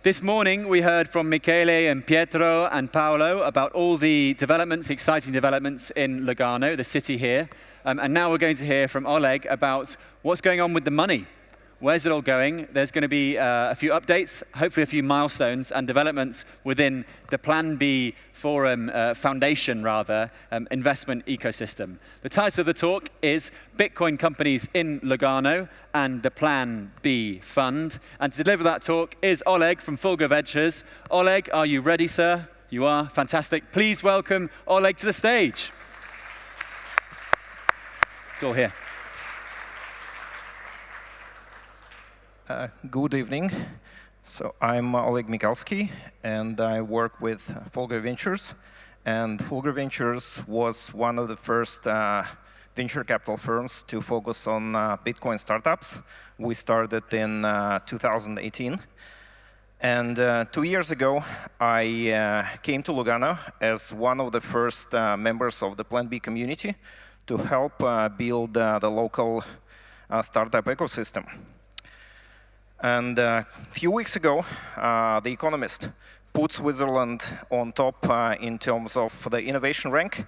This morning, we heard from Michele and Pietro and Paolo about all the developments, exciting developments in Lugano, the city here. And now we're going to hear from Oleg about what's going on with the money. Where's it all going? There's going to be a few updates, hopefully a few milestones and developments within the Plan B Forum Foundation, investment ecosystem. The title of the talk is Bitcoin Companies in Lugano and the Plan B Fund. And to deliver that talk is Oleg from Fulgur Ventures. Oleg, are you ready, sir? You are? Fantastic. Please welcome Oleg to the stage. It's all here. Good evening. So I'm Oleg Mikhalsky, and I work with Fulgur Ventures. And Fulgur Ventures was one of the first venture capital firms to focus on Bitcoin startups. We started in 2018. And 2 years ago, I came to Lugano as one of the first members of the Plan B community to help build the local startup ecosystem. And a few weeks ago, The Economist put Switzerland on top in terms of the innovation rank.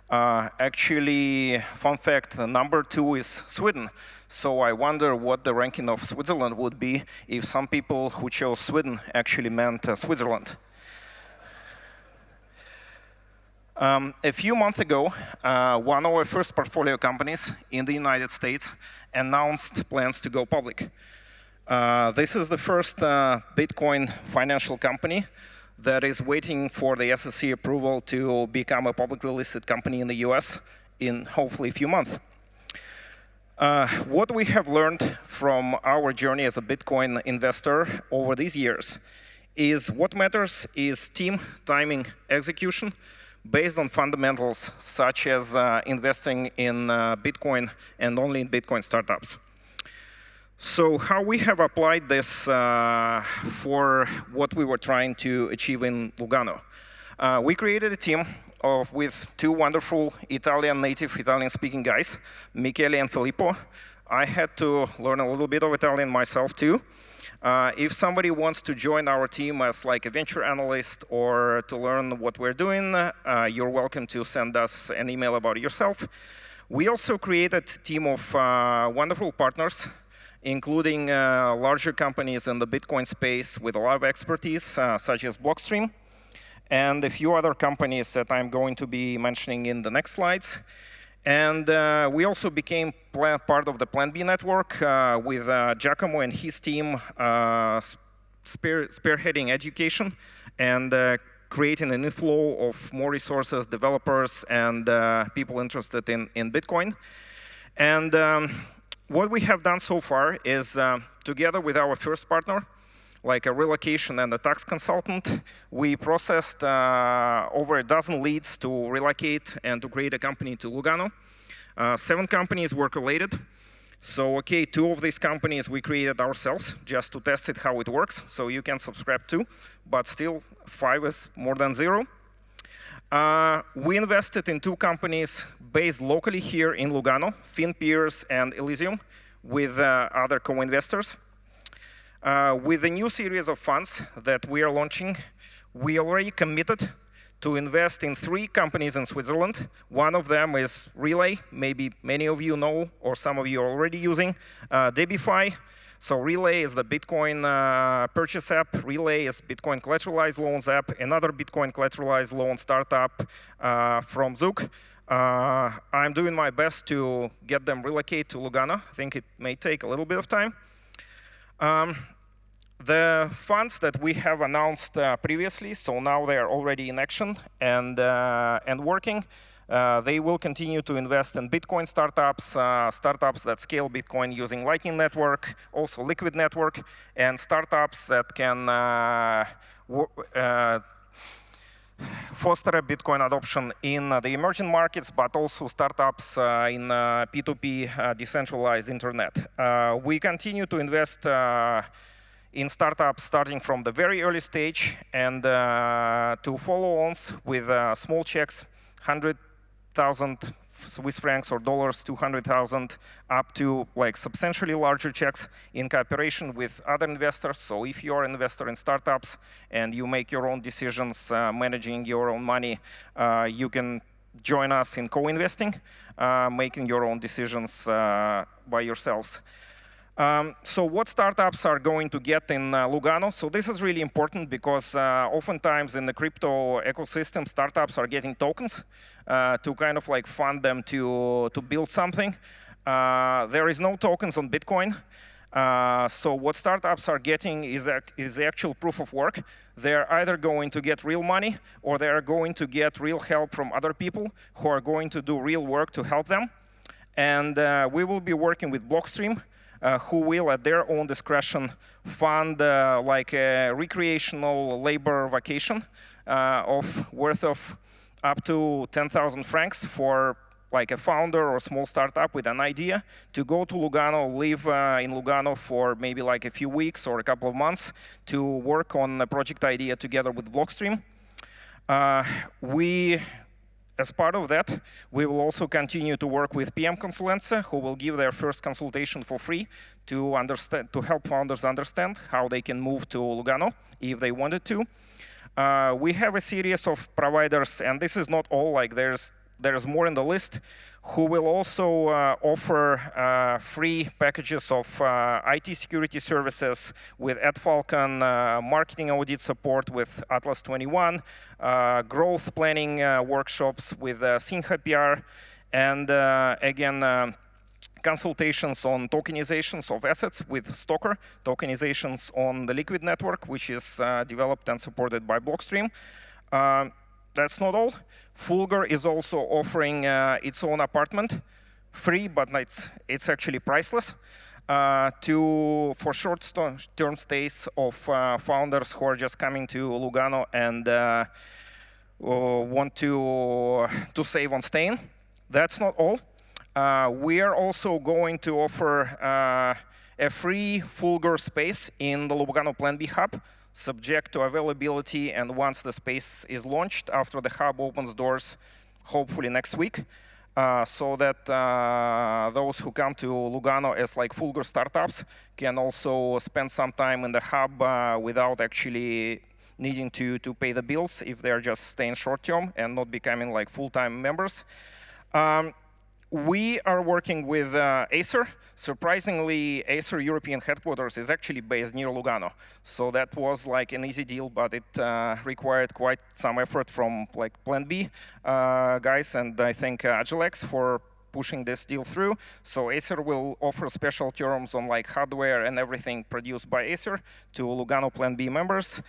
Actually, fun fact, number 2 is Sweden. So I wonder what the ranking of Switzerland would be if some people who chose Sweden actually meant Switzerland. A few months ago, one of our first portfolio companies in the United States announced plans to go public. This is the first Bitcoin financial company that is waiting for the SEC approval to become a publicly listed company in the US in hopefully a few months. What we have learned from our journey as a Bitcoin investor over these years is what matters is team, timing, execution based on fundamentals such as investing in Bitcoin and only in Bitcoin startups. So how we have applied this for what we were trying to achieve in Lugano. We created a team with 2 wonderful native Italian-speaking guys, Michele and Filippo. I had to learn a little bit of Italian myself, too. If somebody wants to join our team as like a venture analyst or to learn what we're doing, you're welcome to send us an email about yourself. We also created a team of wonderful partners, including larger companies in the Bitcoin space with a lot of expertise, such as Blockstream, and a few other companies that I'm going to be mentioning in the next slides. And we also became part of the Plan B network with Giacomo and his team spearheading education and creating an inflow of more resources, developers, and people interested in Bitcoin. And what we have done so far is, together with our first partner, like a relocation and a tax consultant, we processed over a dozen leads to relocate and to create a company to Lugano. 7 companies were collated. So, okay, 2 of these companies we created ourselves just to test it how it works. So you can subscribe to, but still 5 is more than 0. We invested in 2 companies based locally here in Lugano, FinPeers and Elysium, with other co-investors. With the new series of funds that we are launching, we already committed to invest in 3 companies in Switzerland. One of them is Relay. Maybe many of you know, or some of you are already using Debify. So Relay is the Bitcoin purchase app. Relay is Bitcoin collateralized loans app. Another Bitcoin collateralized loan startup from Zug. I'm doing my best to get them relocated to Lugano. I think it may take a little bit of time. The funds that we have announced previously, so now they are already in action and working. They will continue to invest in Bitcoin startups, startups that scale Bitcoin using Lightning Network, also Liquid Network, and startups that can foster a Bitcoin adoption in the emerging markets, but also startups in P2P decentralized internet. We continue to invest in startups starting from the very early stage and to follow-ons with small checks, 100,000, Swiss francs or dollars, 200,000, up to like substantially larger checks in cooperation with other investors. So if you're an investor in startups and you make your own decisions managing your own money, you can join us in co-investing, making your own decisions by yourselves. So what startups are going to get in Lugano? So this is really important because oftentimes in the crypto ecosystem, startups are getting tokens to kind of like fund them to build something. There is no tokens on Bitcoin. So what startups are getting is the actual proof of work. They're either going to get real money or they are going to get real help from other people who are going to do real work to help them. And we will be working with Blockstream, who will, at their own discretion, fund like a recreational labor vacation worth of up to 10,000 francs for like a founder or small startup with an idea to go to Lugano, live in Lugano for maybe like a few weeks or a couple of months to work on a project idea together with Blockstream. As part of that, we will also continue to work with PM Consulence, who will give their first consultation for free to help founders understand how they can move to Lugano if they wanted to. We have a series of providers, and this is not all, like there's more in the list, who will also offer free packages of IT security services with AdFalcon, marketing audit support with Atlas 21, growth planning workshops with Synha PR, and again, consultations on tokenizations of assets with Stoker, tokenizations on the Liquid network, which is developed and supported by Blockstream. That's not all. Fulgur is also offering its own apartment, free, but it's actually priceless, for short-term stays of founders who are just coming to Lugano and want to save on staying. That's not all. We are also going to offer a free Fulgur space in the Lugano Plan B hub, subject to availability, and once the space is launched, after the hub opens doors, hopefully next week, so that those who come to Lugano as like Fulgur startups can also spend some time in the hub without actually needing to pay the bills if they're just staying short-term and not becoming like full-time members. We are working with Acer. Surprisingly, Acer European headquarters is actually based near Lugano. So that was like an easy deal, but it required quite some effort from like Plan B guys, and I think Agilex for pushing this deal through. So Acer will offer special terms on like hardware and everything produced by Acer to Lugano Plan B members.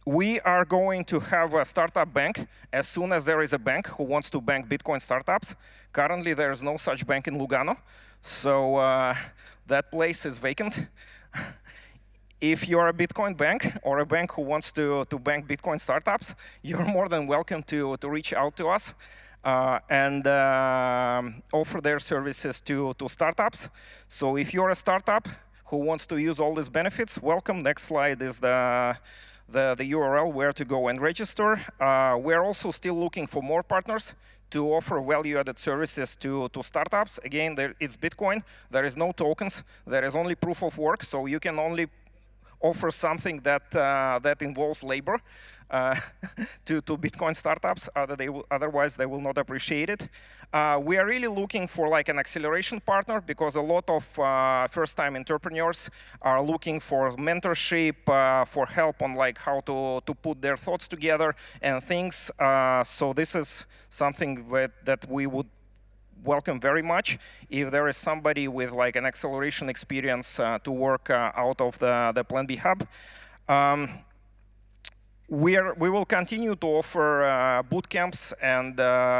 We are going to have a startup bank as soon as there is a bank who wants to bank Bitcoin startups. Currently, there is no such bank in Lugano, so that place is vacant. If you're a Bitcoin bank or a bank who wants to bank Bitcoin startups, you're more than welcome to reach out to us and offer their services to startups. So if you're a startup who wants to use all these benefits, welcome. Next slide is the URL where to go and register. We're also still looking for more partners to offer value-added services to startups. Again, it's Bitcoin. There is no tokens. There is only proof of work. So you can only offer something that involves labor to Bitcoin startups. Otherwise, they will not appreciate it. We are really looking for like an acceleration partner because a lot of first-time entrepreneurs are looking for mentorship, for help on like how to put their thoughts together and things. So this is something that we would welcome very much if there is somebody with like an acceleration experience to work out of the Plan B hub. We will continue to offer boot camps and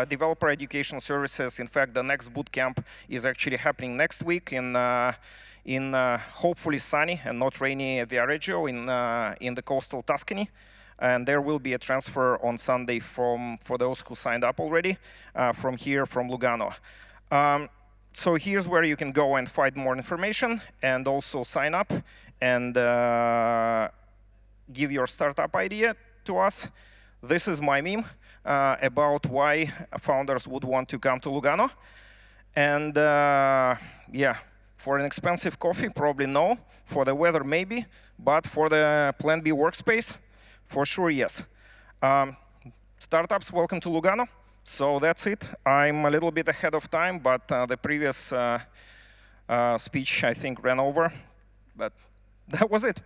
developer education services. In fact, the next boot camp is actually happening next week in hopefully sunny and not rainy Viareggio in the coastal Tuscany. And there will be a transfer on Sunday for those who signed up already from Lugano. So here's where you can go and find more information and also sign up and give your startup idea to us. This is my meme about why founders would want to come to Lugano. And yeah, for an expensive coffee, probably no. For the weather, maybe. But for the Plan B workspace, for sure, yes. Startups, welcome to Lugano. So that's it. I'm a little bit ahead of time, but the previous speech, I think, ran over. But that was it.